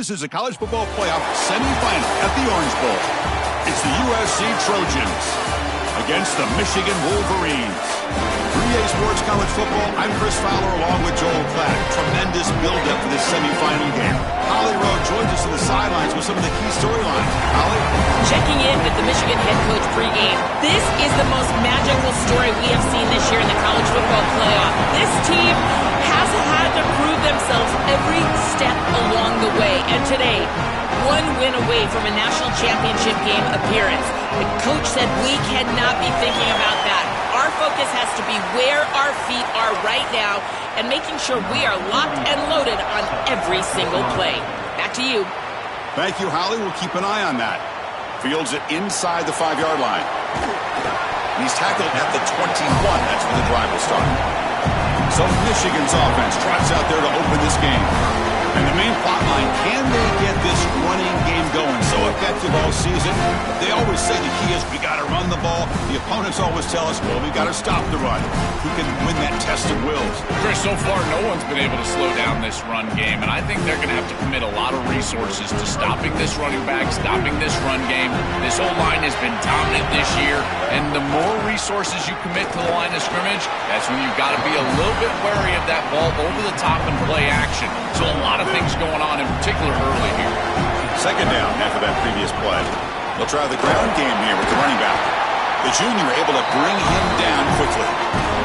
This is a college football playoff semifinal at the Orange Bowl. It's the USC Trojans against the Michigan Wolverines. 3A Sports College Football, I'm Chris Fowler along with Joel Klatt. Tremendous build-up for this semifinal game. Holly Rowe joins us on the sidelines with some of the key storylines. Holly? Checking in with the Michigan head coach pregame. This is the most magical story we have seen this year in the college football playoff. This team has had to prove themselves every step along the way. And today, one win away from a national championship game appearance. The coach said we cannot be thinking about that. Our focus has to be where our feet are right now and making sure we are locked and loaded on every single play. Back to you. Thank you, Holly. We'll keep an eye on that. Fields it inside the 5-yard line. And he's tackled at the 21. That's where the drive will start. So Michigan's offense trots out there to open this game. And the main plot line, can they get this running game going? So effective all season. They always say the key is we got to run the ball. The opponents always tell us, well, we got to stop the run. Who can win that test of wills? Chris, so far no one's been able to slow down this run game, and I think they're going to have to commit a lot of resources to stopping this running back, stopping this run game. This whole line has been dominant this year, and the more resources you commit to the line of scrimmage, that's when you've got to be a little bit wary of that ball over the top and play action. So a lot of things going on, in particular early here. Second down after that previous play. They'll try the ground game here with the running back. The junior able to bring him down quickly.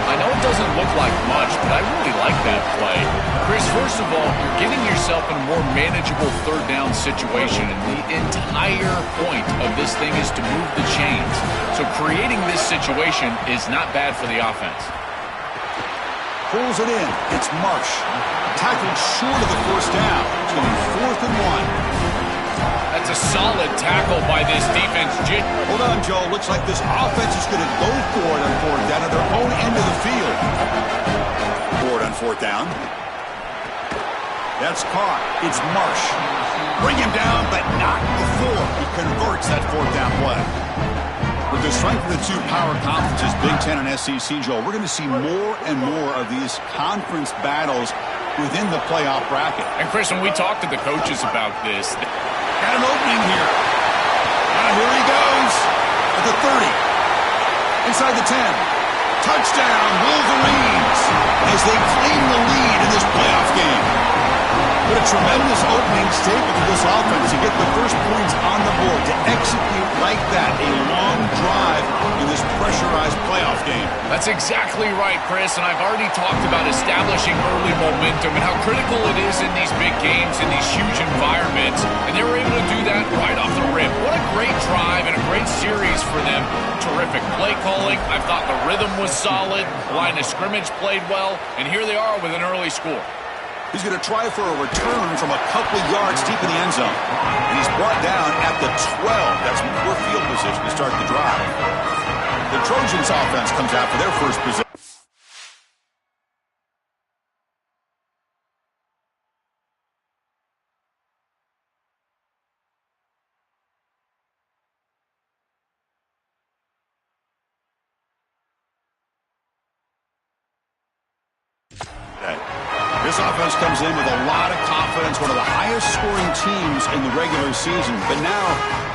I know it doesn't look like much, but I really like that play. Chris, first of all, you're getting yourself in a more manageable third down situation, and the entire point of this thing is to move the chains. So creating this situation is not bad for the offense. Pulls it in. It's Marsh. Tackled short of the first down. It's going to be 4th and 1. That's a solid tackle by this defense. Hold on, Joe. Looks like this offense is going to go for it on 4th down at their own end of the field. Forward on 4th down. That's caught. It's Marsh. Bring him down, but not before he converts that 4th down play. With the strength of the two power conferences, Big Ten and SEC, Joe, we're going to see more and more of these conference battles within the playoff bracket. And Chris, when we talked to the coaches about this, got an opening here. And here he goes at the 30. Inside the 10. Touchdown, Wolverines, as they claim the lead in this playoff game. What a tremendous opening statement for this offense to get the first points on the board, to execute like that, a long drive in this pressurized playoff game. That's exactly right, Chris, and I've already talked about establishing early momentum and how critical it is in these big games, in these huge environments, and they were able to do that right off the rip. What a great drive and a great series for them. Terrific play calling. I thought the rhythm was solid, the line of scrimmage played well, and here they are with an early score. He's going to try for a return from a couple yards deep in the end zone. And he's brought down at the 12. That's poor field position to start the drive. The Trojans offense comes out for their first possession. This offense comes in with a lot of confidence, one of the highest scoring teams in the regular season. But now,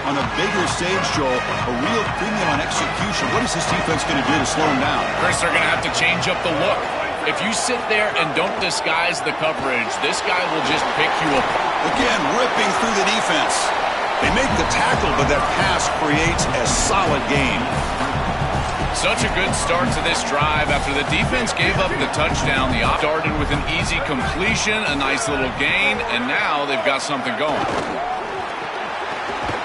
on a bigger stage, Joel, a real premium on execution. What is this defense going to do to slow them down? Chris, they're going to have to change up the look. If you sit there and don't disguise the coverage, this guy will just pick you apart. Again, ripping through the defense. They make the tackle, but that pass creates a solid game. Such a good start to this drive. After the defense gave up the touchdown, the offense started with an easy completion, a nice little gain, and now they've got something going.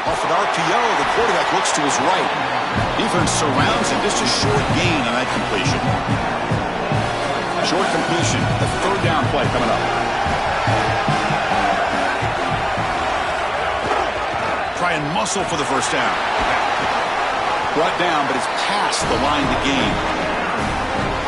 Off an RPO, the quarterback looks to his right. Defense surrounds him. Just a short gain on that completion. Short completion. The 3rd down play coming up. Try and muscle for the first down. Brought down, but it's past the line to gain.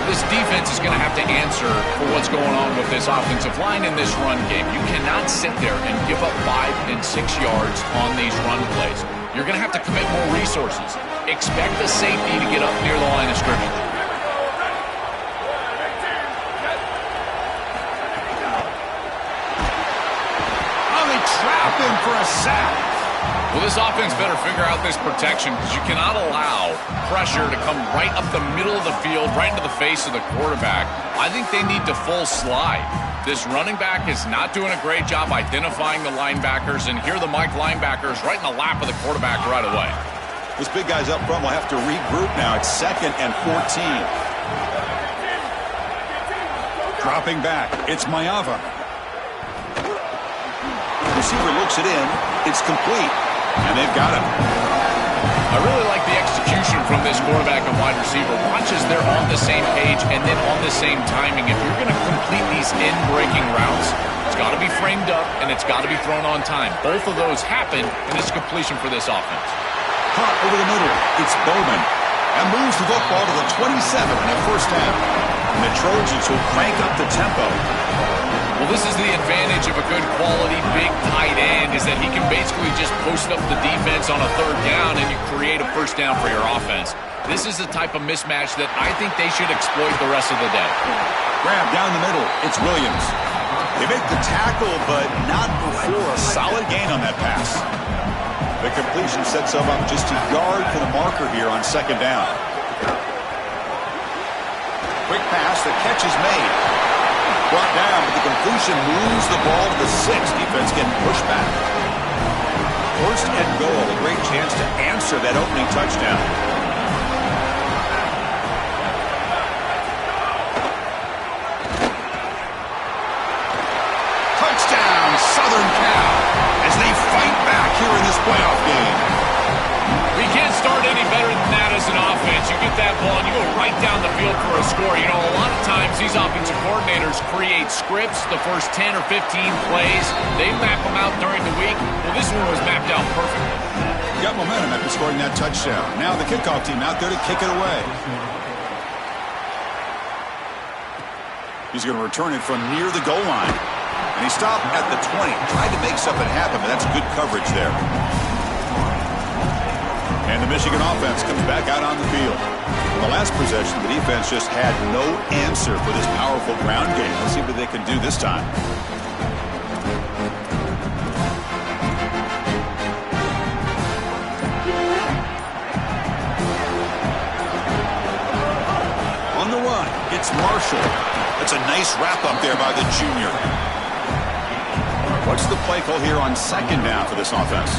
This defense is going to have to answer for what's going on with this offensive line in this run game. You cannot sit there and give up 5 and 6 yards on these run plays. You're going to have to commit more resources. Expect the safety to get up near the line of scrimmage. Oh, they trap Well, this offense better figure out this protection because you cannot allow pressure to come right up the middle of the field, right into the face of the quarterback. I think they need to full slide. This running back is not doing a great job identifying the linebackers, and here the Mike linebackers right in the lap of the quarterback right away. Those big guys up front will have to regroup now. It's 2nd and 14. Dropping back, it's Mayava. Receiver looks it in. It's complete. And they've got him. I really like the execution from this quarterback and wide receiver. Watch as they're on the same page and then on the same timing. If you're going to complete these in-breaking routes, it's got to be framed up and it's got to be thrown on time. Both of those happen in this completion for this offense. Caught over the middle. It's Bowman. And moves the football to the 27 and a first down. And the Trojans will crank up the tempo. Well, this is the advantage of a good quality big tight end, is that he can basically just post up the defense on a 3rd down and you create a first down for your offense. This is the type of mismatch that I think they should exploit the rest of the day. Grab down the middle. It's Williams. They make the tackle, but not before a solid gain on that pass. The completion sets them up just a yard for the marker here on 2nd down. Quick pass. The catch is made. Brought down, but the completion moves the ball to the 6. Defense getting pushed back. 1st and goal. A great chance to answer that opening touchdown. Touchdown, Southern Cal, as they fight back here in this playoff game. We can't start any better than that as an offense. You get that ball and you go right down the field for a score. You know, a lot of times these offensive coordinators create scripts, the first 10 or 15 plays. They map them out during the week. Well, this one was mapped out perfectly. Got momentum after scoring that touchdown. Now the kickoff team out there to kick it away. He's going to return it from near the goal line. And he stopped at the 20. Tried to make something happen, but that's good coverage there. And the Michigan offense comes back out on the field. In the last possession, the defense just had no answer for this powerful ground game. Let's see what they can do this time. On the run, it's Marshall. That's a nice wrap up there by the junior. What's the play call here on 2nd down for this offense?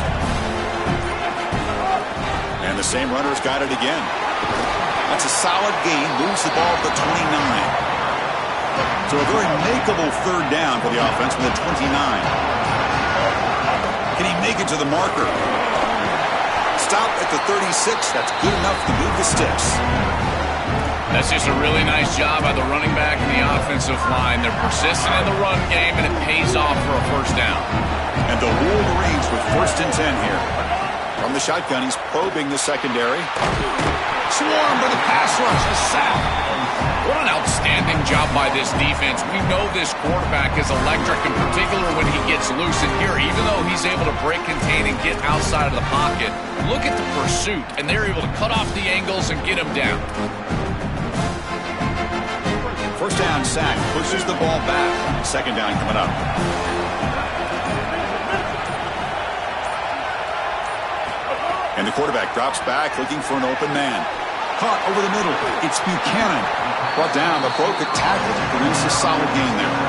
And the same runner's got it again. That's a solid gain. Moves the ball to the 29. So a very makeable 3rd down for the offense from the 29. Can he make it to the marker? Stop at the 36. That's good enough to move the sticks. That's just a really nice job by the running back and the offensive line. They're persistent in the run game, and it pays off for a first down. And the Wolverines with 1st and 10 here. From the shotgun, he's probing the secondary. Swarmed by the pass rush. A sack. What an outstanding job by this defense. We know this quarterback is electric, in particular when he gets loose. And here, even though he's able to break, contain, and get outside of the pocket, look at the pursuit. And they're able to cut off the angles and get him down. 1st down sack. Pushes the ball back. 2nd down coming up. And the quarterback drops back, looking for an open man. Caught over the middle. It's Buchanan. Brought down, but broke a tackle to produce a solid gain there.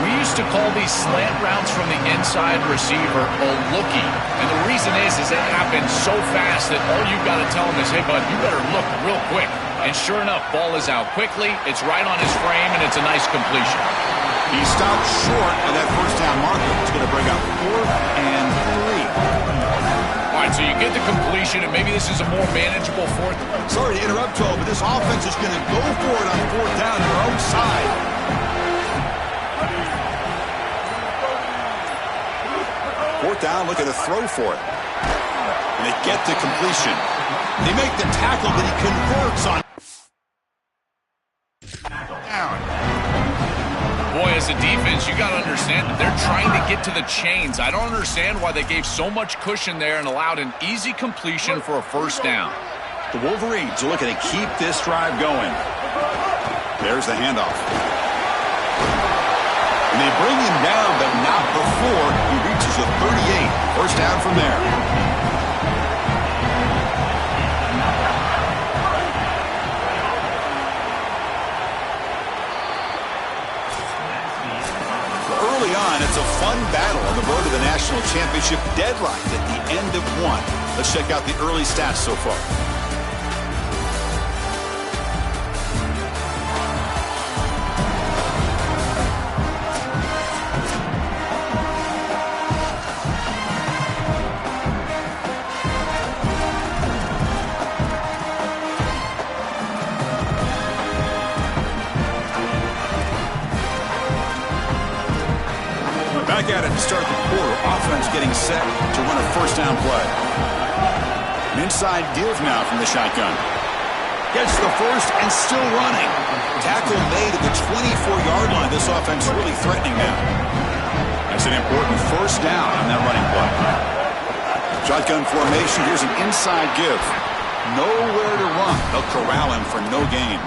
We used to call these slant routes from the inside receiver a lookie. And the reason is it happens so fast that all you've got to tell him is, hey, bud, you better look real quick. And sure enough, ball is out quickly. It's right on his frame, and it's a nice completion. He stopped short of that 1st down marker. It's going to bring up 4th and 3. All right, so you get the completion, and maybe this is a more manageable 4th. Sorry to interrupt, Joe, but this offense is going to go for it on 4th down their own side. Fourth down, looking to throw for it. And they get the completion. They make the tackle, but he converts on down. Boy, as a defense, you got to understand that they're trying to get to the chains. I don't understand why they gave so much cushion there and allowed an easy completion for a 1st down. The Wolverines are looking to keep this drive going. There's the handoff. And they bring him down, but not before he reaches the 38. 1st down from there. on. It's a fun battle on the road to the national championship, deadlocked at the end of one. Let's check out the early stats so far. Back at it to start the quarter. Offense getting set to run a first down play. An inside give now from the shotgun. Gets the first and still running. Tackle made at the 24-yard line. This offense really threatening now. That's an important first down on that running play. Shotgun formation. Here's an inside give. Nowhere to run. They'll corral him for no gain.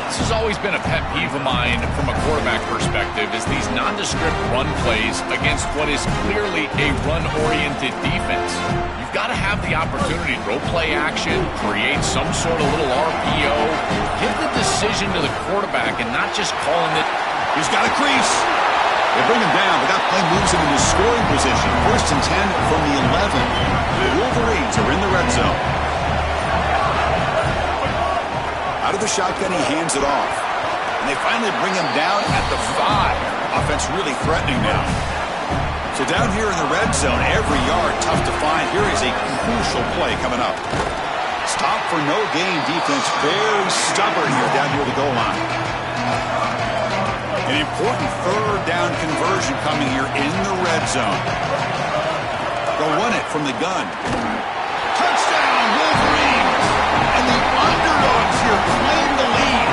This has always been a pet peeve of mine from a quarterback perspective, is these nondescript run plays against what is clearly a run-oriented defense. You've got to have the opportunity to throw play action, create some sort of little RPO, give the decision to the quarterback and not just calling it. He's got a crease. They bring him down, but that play moves him into scoring position. First and 10 from the 11. The Wolverines are in the red zone. Out of the shotgun, he hands it off. And they finally bring him down at the 5. Offense really threatening now. So down here in the red zone, every yard tough to find. Here is a crucial play coming up. Stop for no gain defense. Very stubborn here down near the goal line. An important third down conversion coming here in the red zone. They'll run it from the gun. Touchdown, Wolverines! And the underdogs here claim the lead.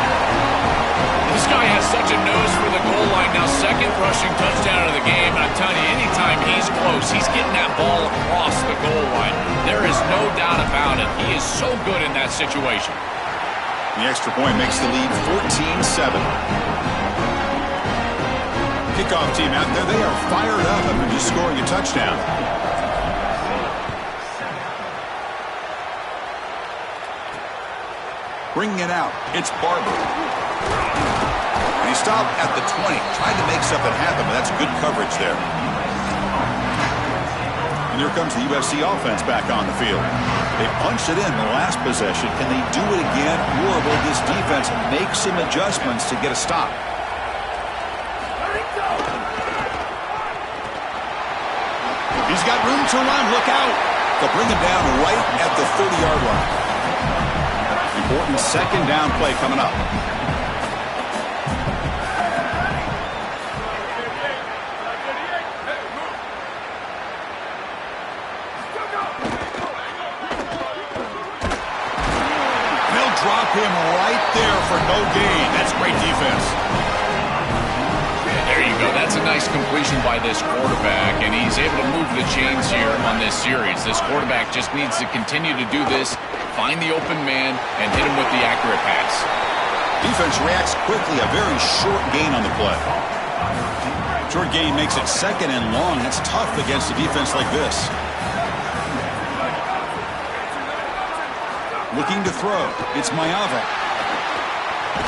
This guy has such a nose for the goal line now. Second rushing touchdown of the game. And I'm telling you, anytime he's close, he's getting that ball across the goal line. There is no doubt about it. He is so good in that situation. The extra point makes the lead 14-7. Kickoff team out there, they are fired up after just scoring a touchdown. Bringing it out, it's Barber. And he stopped at the 20, trying to make something happen, but that's good coverage there. And here comes the USC offense back on the field. They punched it in the last possession. Can they do it again, or will this defense make some adjustments to get a stop? He's got room to run. Look out. They'll bring him down right at the 30-yard line. Important second down play coming up. They'll drop him right there for no gain. That's great defense. There you go. That's a nice completion by this quarterback, and he's able to move the chains here on this series. This quarterback just needs to continue to do this, find the open man, and hit him with the accurate pass. Defense reacts quickly. A very short gain on the play. Short gain makes it second and long. That's tough against a defense like this. Looking to throw. It's Mayava.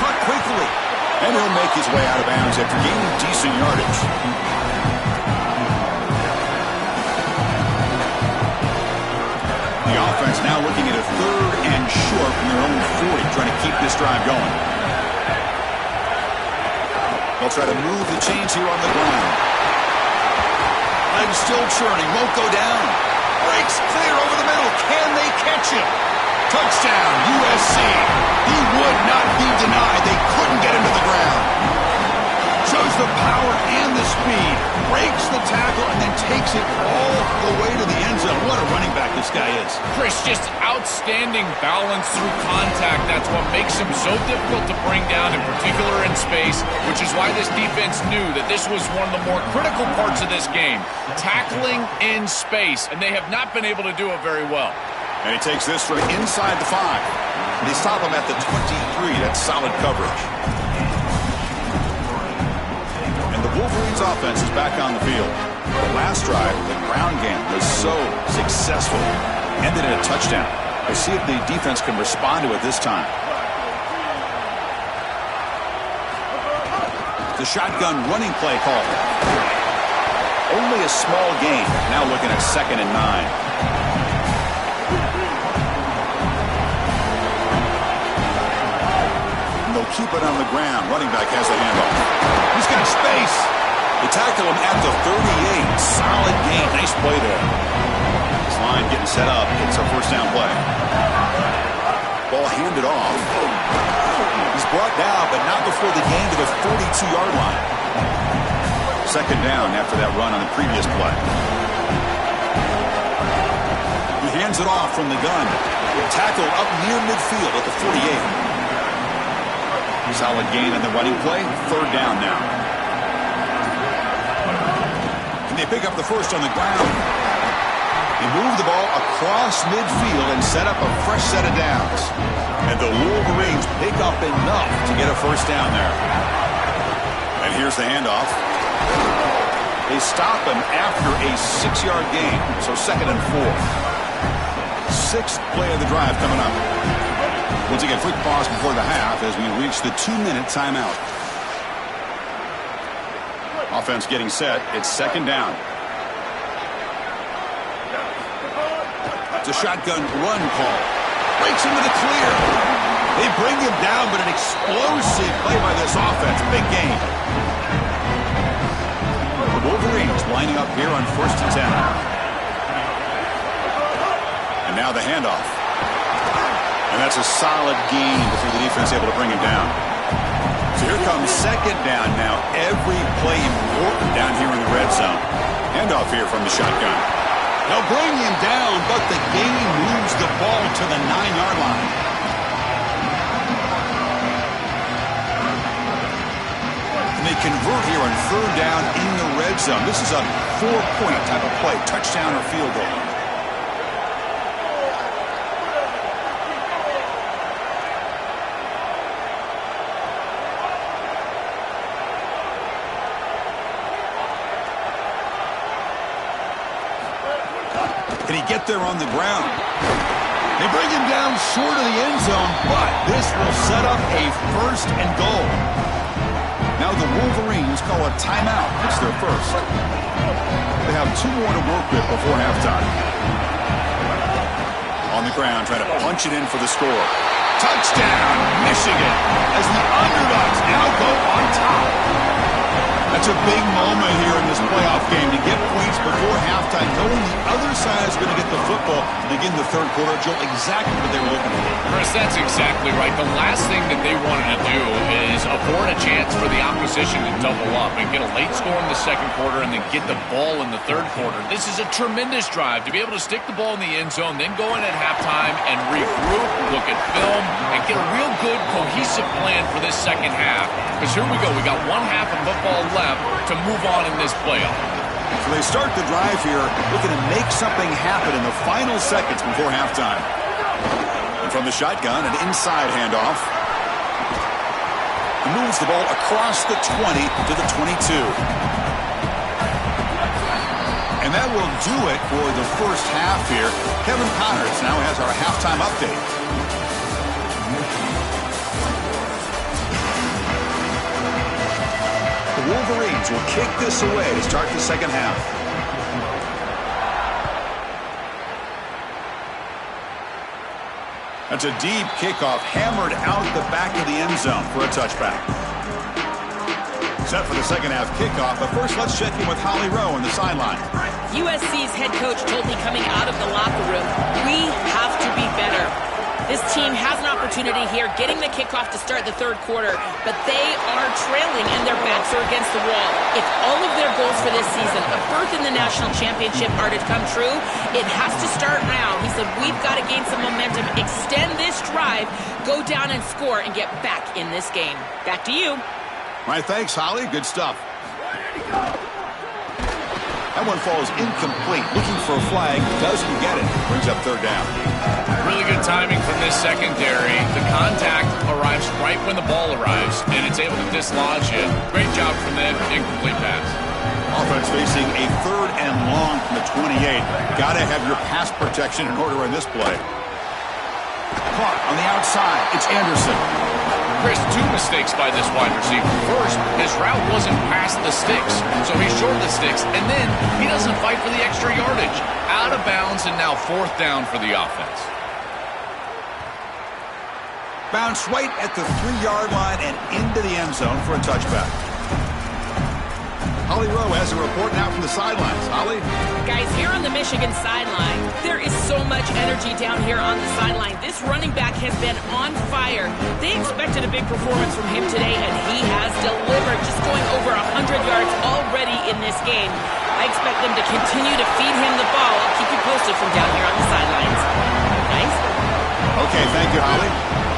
Caught quickly. And he'll make his way out of bounds after gaining decent yardage. The offense now looking at a third and short from their own 40, trying to keep this drive going. They'll try to move the chains here on the ground. Legs still churning, won't go down. Breaks clear over the middle. Can they catch him? Touchdown, USC. He would not be denied. They couldn't get him to the ground. Shows the power and the speed. Breaks the tackle and then takes it all the way to the end zone. What a running back this guy is. Chris, just outstanding balance through contact. That's what makes him so difficult to bring down, in particular in space, which is why this defense knew that this was one of the more critical parts of this game. Tackling in space, and they have not been able to do it very well. And he takes this from inside the 5. They stop him at the 23. That's solid coverage. And the Wolverines offense is back on the field. The last drive, the ground game was so successful. Ended in a touchdown. We'll see if the defense can respond to it this time. The shotgun running play call. Only a small gain. Now looking at 2nd and 9. They'll keep it on the ground. Running back has the handoff. He's got space. They tackle him at the 38. Solid gain. Nice play there. This line getting set up. It's a first down play. Ball handed off. He's brought down, but not before the gain to the 42-yard line. 2nd down after that run on the previous play. He hands it off from the gun. Tackled up near midfield at the 48. Solid gain on the running play. 3rd down now. And they pick up the first on the ground. They move the ball across midfield and set up a fresh set of downs. And the Wolverines pick up enough to get a first down there. And here's the handoff. They stop him after a 6-yard gain. So 2nd and 4. 6th play of the drive coming up. Once again, quick pause before the half as we reach the 2-minute timeout. Offense getting set. It's 2nd down. It's a shotgun run call. Breaks into the clear. They bring him down, but an explosive play by this offense. Big gain. The Wolverines lining up here on 1st and 10. And now the handoff. And that's a solid gain before the defense able to bring him down. So here comes 2nd down now. Every play important down here in the red zone. Handoff here from the shotgun. They'll bring him down, but the gain moves the ball to the 9-yard line. And they convert here on 3rd down in the red zone. This is a 4-point type of play, touchdown or field goal. Can he get there on the ground? They bring him down short of the end zone, but this will set up a 1st and goal. Now the Wolverines call a timeout. It's their first. They have 2 more to work with before halftime. On the ground, trying to punch it in for the score. Touchdown, Michigan, as the underdogs now go on top. That's a big moment here in this playoff game to get points before halftime, knowing the other side is going to get the football to begin the 3rd quarter. Joel, exactly what they were looking for. Chris, that's exactly right. The last thing that they wanted to do is afford a chance for the opposition to double up and get a late score in the 2nd quarter and then get the ball in the 3rd quarter. This is a tremendous drive to be able to stick the ball in the end zone, then go in at halftime and regroup, look at film, and get a real good cohesive plan for this 2nd half. Because here we go. We got 1 half of football left to move on in this playoff. So they start the drive here, looking to make something happen in the final seconds before halftime. And from the shotgun, an inside handoff. He moves the ball across the 20 to the 22. And that will do it for the first half here. Kevin Connors now has our halftime update. The Wolverines will kick this away to start the 2nd half. That's a deep kickoff, hammered out the back of the end zone for a touchback. Set for the 2nd half kickoff, but first let's check in with Holly Rowe on the sideline. USC's head coach told me coming out of the locker room, we have to be better. This team has an opportunity here, getting the kickoff to start the 3rd quarter, but they are trailing and their backs are against the wall. If all of their goals for this season, a berth in the national championship, are to come true, it has to start now. He said, we've got to gain some momentum, extend this drive, go down and score, and get back in this game. Back to you. All right, thanks, Holly. Good stuff. That one falls incomplete. Looking for a flag, doesn't get it. Brings up 3rd down. Really good timing from this secondary. The contact arrives right when the ball arrives, and it's able to dislodge it. Great job from them. Incomplete pass. Offense facing a 3rd and long from the 28. Got to have your pass protection in order in this play. Caught on the outside. It's Anderson. Chris, two mistakes by this wide receiver. First, his route wasn't past the sticks, so he shorted the sticks, and then he doesn't fight for the extra yardage. Out of bounds, and now 4th down for the offense. Bounce right at the 3-yard line and into the end zone for a touchback. Holly Rowe has a report now from the sidelines. Holly? Guys, here on the Michigan sideline, there is so much energy down here on the sideline. This running back has been on fire. They expected a big performance from him today, and he has delivered, just going over 100 yards already in this game. I expect them to continue to feed him the ball. I'll keep you posted from down here on the sidelines. Nice? Okay, thank you, Holly.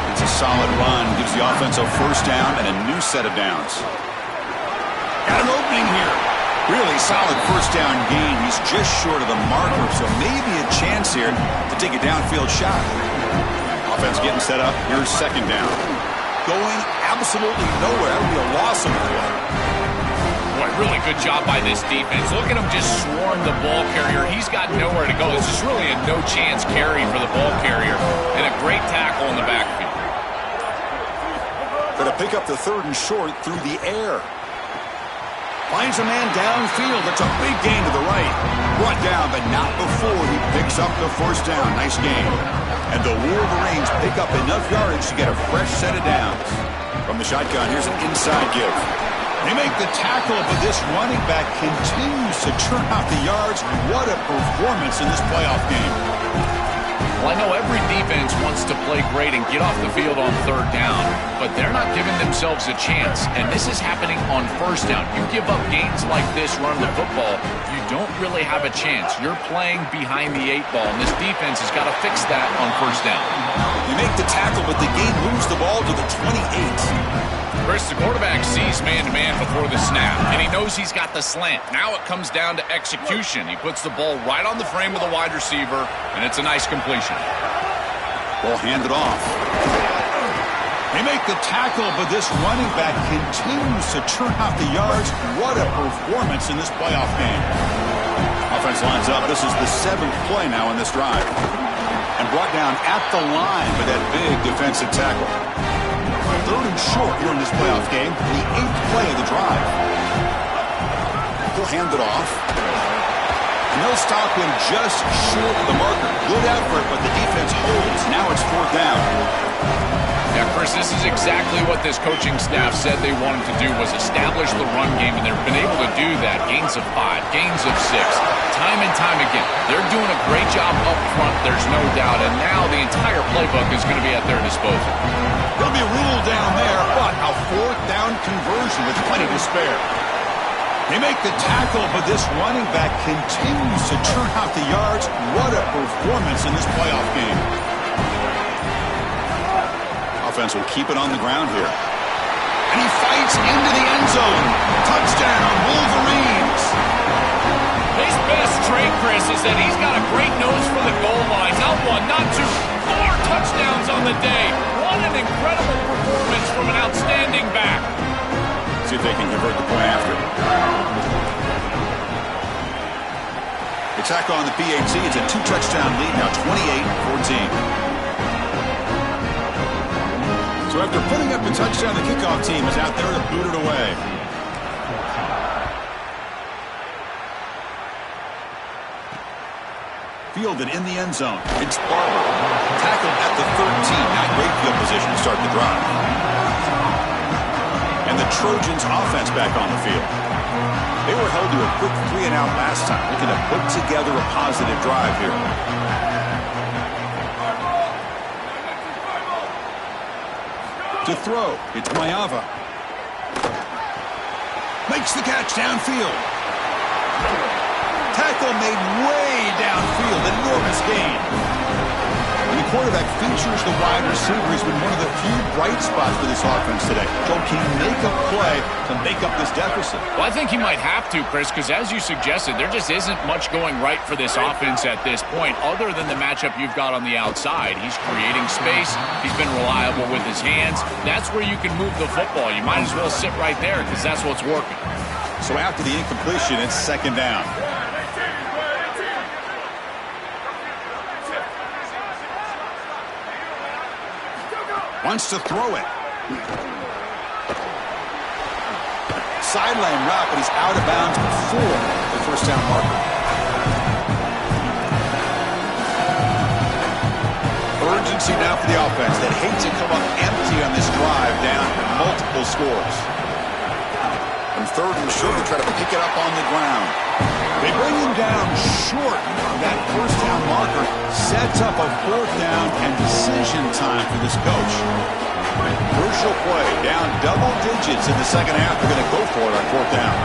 It's a solid run. Gives the offense a 1st down and a new set of downs. Got an opening here. Really solid 1st down gain. He's just short of the marker, so maybe a chance here to take a downfield shot. Offense getting set up. Here's 2nd down. Going absolutely nowhere. It'll be a loss of the field. Boy, really good job by this defense. Look at him just swarm the ball carrier. He's got nowhere to go. This is really a no-chance carry for the ball carrier, and a great tackle in the backfield. Going to pick up the 3rd and short through the air. Finds a man downfield. That's a big gain to the right. Brought down, but not before he picks up the 1st down. Nice gain. And the Wolverines pick up enough yardage to get a fresh set of downs. From the shotgun, here's an inside give. They make the tackle, but this running back continues to churn out the yards. What a performance in this playoff game. Well, I know every defense wants to play great and get off the field on 3rd down, but they're not giving themselves a chance, and this is happening on 1st down. You give up gains like this running the football, you don't really have a chance. You're playing behind the 8 ball, and this defense has got to fix that on 1st down. You make the tackle, but the game moves the ball to the 28. Chris, the quarterback sees man-to-man before the snap, and he knows he's got the slant. Now it comes down to execution. He puts the ball right on the frame of the wide receiver, and it's a nice completion. Ball handed off. They make the tackle, but this running back continues to churn out the yards. What a performance in this playoff game. Offense lines up. This is the 7th play now in this drive. And brought down at the line with that big defensive tackle. 3rd and short here in this playoff game. The 8th play of the drive. They'll hand it off. And they'll stop him just short of the marker. Good effort, but the defense holds. Now it's 4th down. Yeah, Chris, this is exactly what this coaching staff said they wanted to do, was establish the run game, and they've been able to do that. Gains of 5, gains of 6, time and time again. They're doing a great job up front, there's no doubt, and now the entire playbook is going to be at their disposal. There'll be a rule down there, but a 4th down conversion with plenty to spare. They make the tackle, but this running back continues to churn out the yards. What a performance in this playoff game. Offense will keep it on the ground here. And he fights into the end zone. Touchdown, Wolverines. His best trait, Chris, is that he's got a great nose for the goal line. Not 1, not 2, 4 touchdowns on the day. What an incredible performance from an outstanding back. See if they can convert the point after. The tackle on the PAT. It's a 2-touchdown lead, now 28-14. So after putting up a touchdown, the kickoff team is out there to boot it away. Fielded in the end zone. It's Barber. Tackled at the 13. Not great field position to start the drive. And the Trojans offense back on the field. They were held to a quick 3-and-out last time. Looking to put together a positive drive here. To throw, it's Mayava. Makes the catch downfield. Tackle made way downfield. Enormous gain. When the quarterback features the wide receiver, he's been one of the few bright spots for this offense today. Joe, can he make a play to make up this deficit? Well, I think he might have to, Chris, because as you suggested, there just isn't much going right for this offense at this point, other than the matchup you've got on the outside. He's creating space. He's been reliable with his hands. That's where you can move the football. You might as well sit right there because that's what's working. So after the incompletion, it's 2nd down. Wants to throw it. Sideline route, but he's out of bounds before the first down marker. Urgency now for the offense that hates to come up empty on this drive, down multiple scores. And third and short, they try to pick it up on the ground. They bring him down short. That first down marker sets up a fourth down and decision time for this coach. Crucial play, down double digits in the second half. They're going to go for it on fourth down.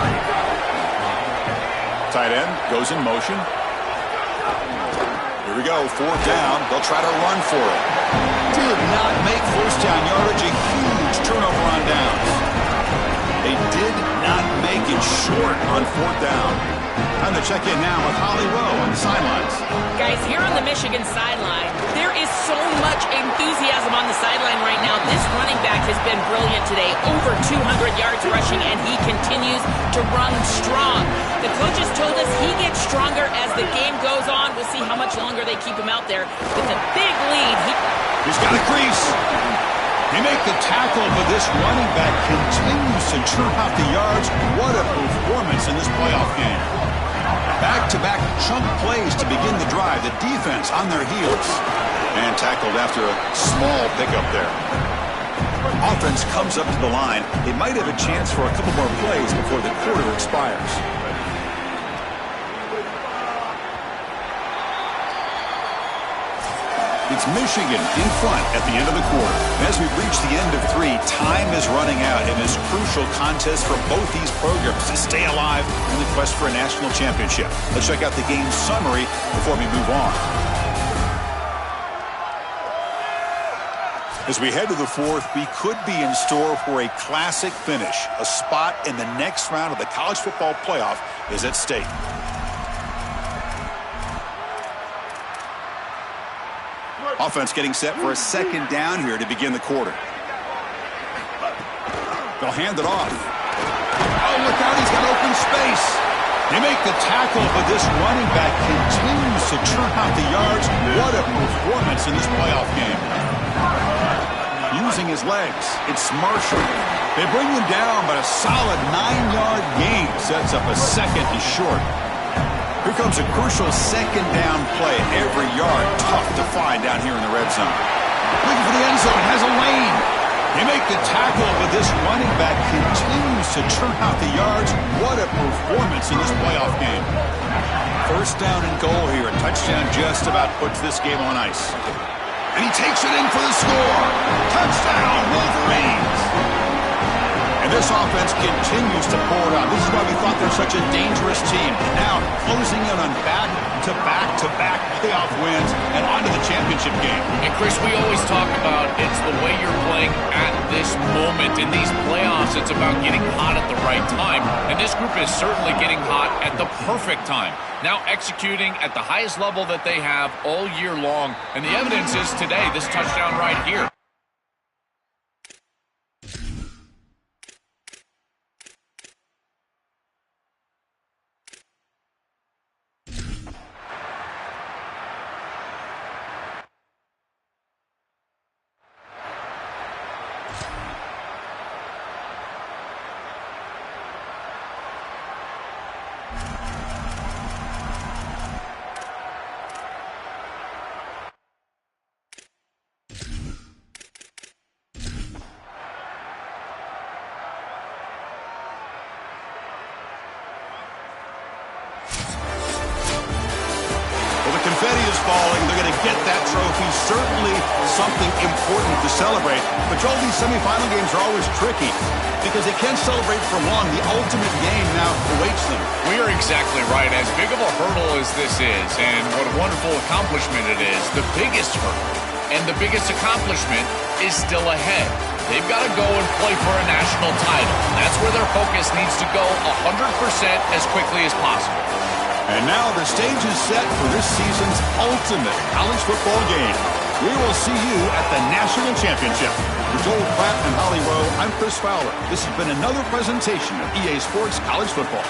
Tight end goes in motion. Here we go, fourth down. They'll try to run for it. Did not make first down yardage. A huge turnover on downs. They did not make it short on fourth down. Time to check in now with Holly Rowe on the sidelines. Guys, here on the Michigan sideline, there is so much enthusiasm on the sideline right now. This running back has been brilliant today. Over 200 yards rushing, and he continues to run strong. The coaches told us he gets stronger as the game goes on. We'll see how much longer they keep him out there. With a big lead, he's got a crease. They make the tackle, but this running back continues to churn out the yards. What a performance in this playoff game. Back-to-back chunk plays to begin the drive. The defense on their heels. And tackled after a small pickup there. Offense comes up to the line. They might have a chance for a couple more plays before the quarter expires. It's Michigan in front at the end of the quarter. As we reach the end of three, time is running out in this crucial contest for both these programs to stay alive in the quest for a national championship. Let's check out the game summary before we move on. As we head to the fourth, we could be in store for a classic finish. A spot in the next round of the college football playoff is at stake. Offense getting set for a second down here to begin the quarter. They'll hand it off. Oh, look out, he's got open space. They make the tackle, but this running back continues to churn out the yards. What a performance in this playoff game. Using his legs, it's Marshall. They bring him down, but a solid 9-yard gain sets up a second and short. Here comes a crucial second down play. Every yard tough to find down here in the red zone. Looking for the end zone, has a lane. They make the tackle, but this running back continues to churn out the yards. What a performance in this playoff game. First down and goal here. A touchdown just about puts this game on ice. And he takes it in for the score. Touchdown, Wolverines. And this offense continues to pour it on. This is why we thought they're such a dangerous team. Now closing in on back-to-back playoff wins and onto the championship game. And Chris, we always talk about it's the way you're playing at this moment. In these playoffs, it's about getting hot at the right time. And this group is certainly getting hot at the perfect time. Now executing at the highest level that they have all year long. And the evidence is today, this touchdown right here. Confetti is falling. They're going to get that trophy. Certainly something important to celebrate. But Joel, these semifinal games are always tricky because they can't celebrate for long. The ultimate game now awaits them. We are exactly right. As big of a hurdle as this is, and what a wonderful accomplishment it is, the biggest hurdle and the biggest accomplishment is still ahead. They've got to go and play for a national title. That's where their focus needs to go 100% as quickly as possible. And now the stage is set for this season's ultimate college football game. We will see you at the National Championship. For Joel Pratt and Holly Rowe, I'm Chris Fowler. This has been another presentation of EA Sports College Football.